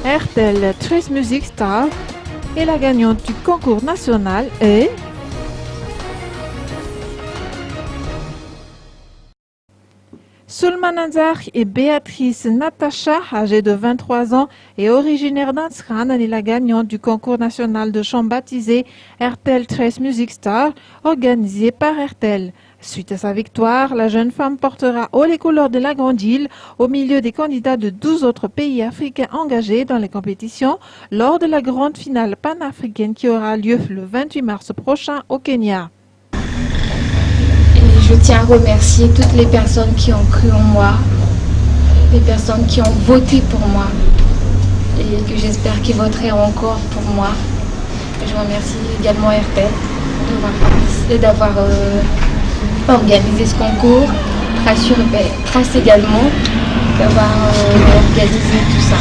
RTL Trace Music Star et la gagnante du concours national est Sulman Nazar et Béatrice Natacha, âgée de 23 ans et originaire d'Ansran, est la gagnante du concours national de chant baptisé RTL Trace Music Star, organisé par RTL. Suite à sa victoire, la jeune femme portera haut les couleurs de la Grande Île au milieu des candidats de 12 autres pays africains engagés dans les compétitions lors de la grande finale panafricaine qui aura lieu le 28 mars prochain au Kenya. Je tiens à remercier toutes les personnes qui ont cru en moi, les personnes qui ont voté pour moi et que j'espère qu'ils voteront encore pour moi. Je remercie également RTL d'avoir organisé ce concours, Trace également d'avoir organisé tout ça.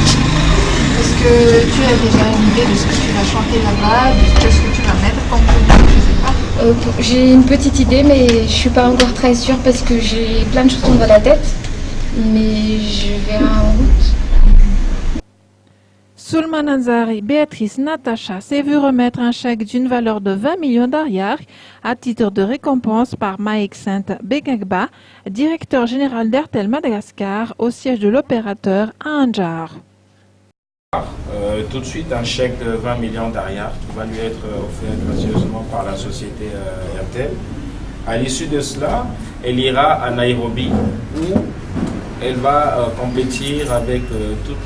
Est-ce que tu as déjà une idée de ce que tu vas chanter là-bas, de ce que tu vas mettre comme public, je sais pas? J'ai une petite idée, mais je ne suis pas encore très sûre parce que j'ai plein de chansons dans la tête, mais je verrai en route. Sulman Nazar et Béatrice Natacha s'est vu remettre un chèque d'une valeur de 20 millions d'ariars à titre de récompense par Maïk Sainte Begagba, directeur général d'RTL Madagascar, au siège de l'opérateur à Andjar. Tout de suite un chèque de 20 millions d'ariars qui va lui être offert gracieusement par la société RTL. À l'issue de cela, elle ira à Nairobi où elle va compétir avec tous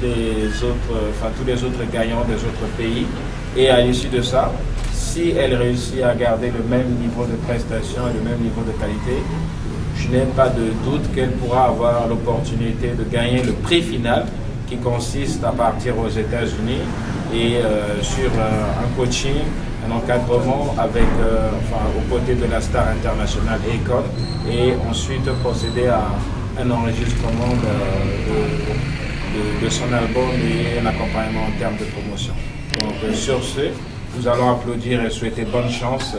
les autres gagnants des autres pays. Et à l'issue de ça, si elle réussit à garder le même niveau de prestation et le même niveau de qualité, je n'ai pas de doute qu'elle pourra avoir l'opportunité de gagner le prix final qui consiste à partir aux États-Unis et sur un coaching, un encadrement avec, aux côtés de la star internationale Akon, et ensuite procéder à un enregistrement de son album et un accompagnement en termes de promotion. Donc sur ce, nous allons applaudir et souhaiter bonne chance